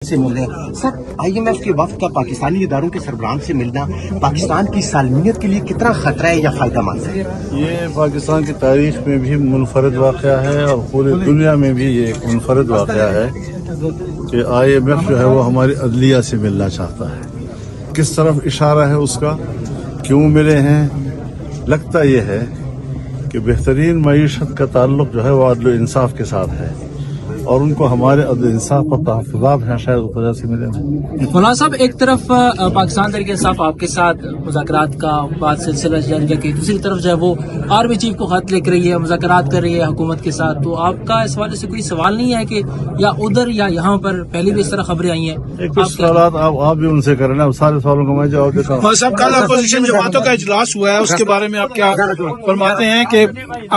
سے ملے سر IMF کے وفد کا پاکستانی اداروں کے سربراہان سے ملنا پاکستان کی سالمیت کے لیے کتنا خطرہ ہے یا فائدہ مند ہے؟ یہ پاکستان کی تاریخ میں بھی منفرد واقعہ ہے اور پوری دنیا میں بھی یہ ایک منفرد واقعہ ہے کہ IMF جو ہے وہ ہماری عدلیہ سے ملنا چاہتا ہے۔ کس طرف اشارہ ہے اس کا، کیوں ملے ہیں؟ لگتا یہ ہے کہ بہترین معیشت کا تعلق جو ہے وہ عدل و انصاف کے ساتھ ہے اور ان کو ہمارے عدل انصاف پر تحفظات ہیں، شاید اس وجہ سے ملے ہیں۔ مولانا صاحب، ایک طرف پاکستان تحریک انصاف آپ کے ساتھ مذاکرات کا بات سلسلہ جاری رکھے، دوسری طرف جو ہے وہ آرمی چیف کو خط لکھ رہی ہے، مذاکرات کر رہی ہے حکومت کے ساتھ، تو آپ کا اس حوالے سے کوئی سوال نہیں ہے کہ یا ادھر یا یہاں پر پہلے بھی اس طرح خبریں آئی ہیں؟ کچھ سوالات آپ بھی ان سے کریں نا، سارے سوالوں کا میں جواب دیتا ہوں۔ صاحب، کل اپوزیشن جماعتوں کا اجلاس ہوا ہے، اس کے بارے میں آپ کیا فرماتے ہیں کہ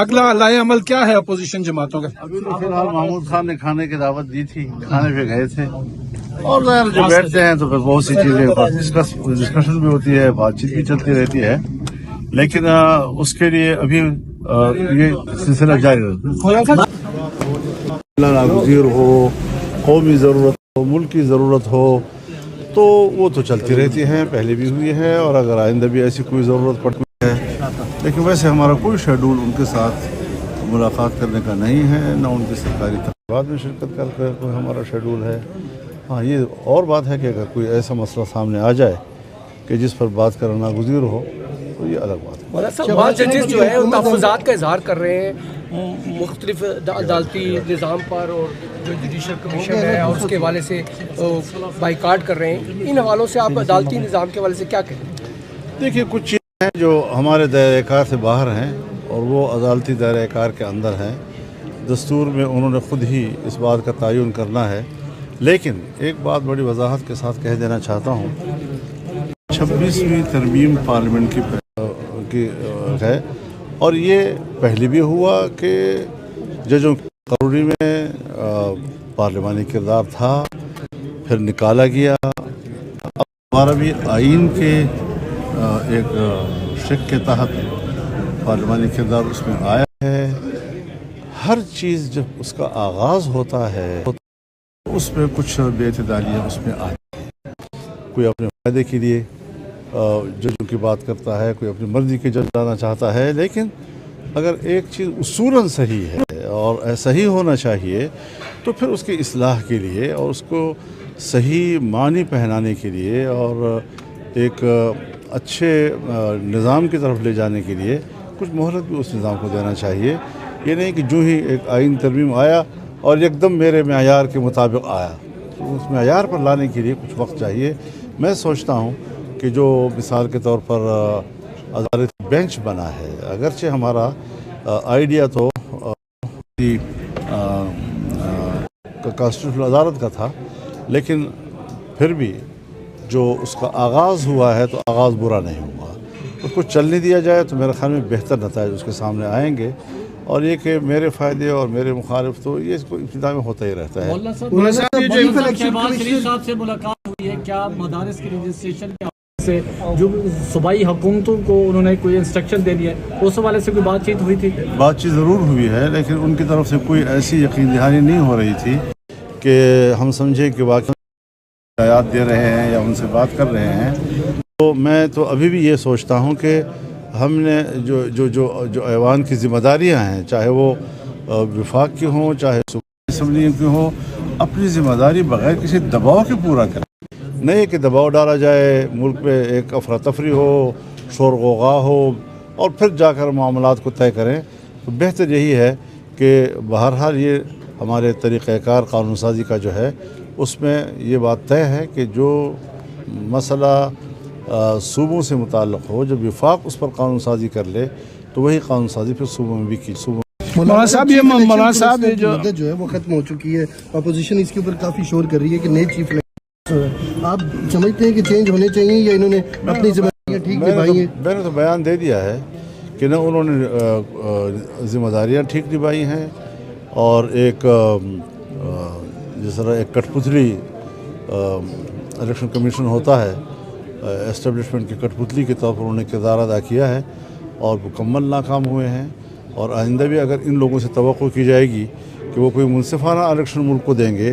اگلا لائحہ عمل کیا ہے اپوزیشن جماعتوں کا؟ ابھی تو فی الحال محمود خان نے کھانے کی دعوت دی تھی، کھانے پہ گئے تھے، اور ظاہر جو بیٹھتے ہیں تو پھر بہت سی چیزیں ڈسکشن بھی ہوتی ہے، بات چیت بھی چلتی رہتی ہے، لیکن اس کے لیے ابھی یہ سلسلہ جاری رہتا ہے۔ ناگزیر ہو، قومی ضرورت ہو، ملک کی ضرورت ہو تو وہ تو چلتی رہتی ہیں، پہلے بھی ہوئی ہے اور اگر آئندہ بھی ایسی کوئی ضرورت پڑتی ہے، لیکن ویسے ہمارا کوئی شیڈول ان کے ساتھ ملاقات کرنے کا نہیں ہے، نہ ان کی سرکاری تقریبات میں شرکت کر کے کوئی ہمارا شیڈول ہے۔ ہاں، یہ اور بات ہے کہ اگر کوئی ایسا مسئلہ سامنے آ جائے کہ جس پر بات کرنا ناگزیر ہو تو یہ الگ بات ہے۔ بعض ججز جو ہے تحفظات کا اظہار کر رہے ہیں مختلف عدالتی نظام پر، اور جو جوڈیشل کمیشن ہے اور اس کے حوالے سے بائیکاٹ کر رہے ہیں، ان حوالوں سے آپ عدالتی نظام کے حوالے سے کیا کہیں؟ دیکھیے، کچھ چیزیں ہیں جو ہمارے دائرۂ کار سے باہر ہیں اور وہ عدالتی دائرۂ کار کے اندر ہیں۔ دستور میں انہوں نے خود ہی اس بات کا تعین کرنا ہے، لیکن ایک بات بڑی وضاحت کے ساتھ کہہ دینا چاہتا ہوں، 26ویں ترمیم پارلیمنٹ کی ہے اور یہ پہلے بھی ہوا کہ ججوں کی تقرری میں پارلیمانی کردار تھا، پھر نکالا گیا، اب ہمارا بھی آئین کے ایک شق کے تحت پارلیمانی کردار اس میں آیا ہے۔ ہر چیز جب اس کا آغاز ہوتا ہے اس میں کچھ بے اعتدالیاں اس میں آتی ہیں، کوئی اپنے فائدے کے لیے ججوں کی بات کرتا ہے، کوئی اپنی مرضی کے جج لانا چاہتا ہے، لیکن اگر ایک چیز اصولاً صحیح ہے اور صحیح ہونا چاہیے تو پھر اس کی اصلاح کے لیے اور اس کو صحیح معنی پہنانے کے لیے اور ایک اچھے نظام کی طرف لے جانے کے لیے کچھ مہلت بھی اس نظام کو دینا چاہیے۔ یہ نہیں کہ جو ہی ایک آئین ترمیم آیا اور ایک دم میرے معیار کے مطابق آیا، تو اس معیار پر لانے کے لیے کچھ وقت چاہیے۔ میں سوچتا ہوں کہ جو مثال کے طور پر عدالتی بینچ بنا ہے، اگرچہ ہمارا آئیڈیا تو کانسٹیٹیوشنل عدالت کا تھا، لیکن پھر بھی جو اس کا آغاز ہوا ہے تو آغاز برا نہیں ہوا، اس کو چلنے دیا جائے تو میرے خیال میں بہتر نتائج اس کے سامنے آئیں گے، اور یہ کہ میرے فائدے اور میرے مخالف تو یہ ابتدا میں ہوتا ہی رہتا ہے۔ شہباز شریف صاحب سے ملاقات ہوئی ہے، کیا مدارس کے رجسٹریشن کے حوالے سے جو صوبائی حکومتوں کو انہوں نے کوئی انسٹرکشن دے دیا ہے، اس حوالے سے کوئی بات چیت ہوئی تھی؟ بات چیت ضرور ہوئی ہے، لیکن ان کی طرف سے کوئی ایسی یقین دہانی نہیں ہو رہی تھی کہ ہم سمجھیں کہ واقعی ہدایات دے رہے ہیں یا ان سے بات کر رہے ہیں۔ تو میں تو ابھی بھی یہ سوچتا ہوں کہ ہم نے جو ایوان کی ذمہ داریاں ہیں، چاہے وہ وفاق کی ہوں چاہے صوبائی اسمبلی کی ہوں، اپنی ذمہ داری بغیر کسی دباؤ کے پورا کریں، نہیں کہ دباؤ ڈالا جائے، ملک میں ایک افراتفری ہو، شور غوغا ہو اور پھر جا کر معاملات کو طے کریں۔ تو بہتر یہی ہے کہ بہرحال یہ ہمارے طریقہ کار قانون سازی کا جو ہے اس میں یہ بات طے ہے کہ جو مسئلہ صوبوں سے متعلق ہو، جب وفاق اس پر قانون سازی کر لے تو وہی قانون سازی پھر صوبوں میں بھی کی۔ مولانا صاحب، یہ مولانا صاحب مدت جو ہے وہ ختم ہو چکی ہے، اپوزیشن اس کے اوپر کافی شور کر رہی ہے کہ نئے چیف آپ سمجھتے ہیں کہ چینج ہونے چاہیے یا انہوں نے اپنی ذمہ داریاں ٹھیک نبھائی ہیں؟ میں نے تو بیان دے دیا ہے کہ نہ انہوں نے ذمہ داریاں ٹھیک نبھائی ہیں، اور ایک جس طرح ایک کٹ پتلی الیکشن کمیشن ہوتا ہے، اسٹیبلشمنٹ کی کٹ پتلی کے طور پر انہوں نے کردار ادا کیا ہے اور مکمل ناکام ہوئے ہیں، اور آئندہ بھی اگر ان لوگوں سے توقع کی جائے گی کہ وہ کوئی منصفانہ الیکشن ملک کو دیں گے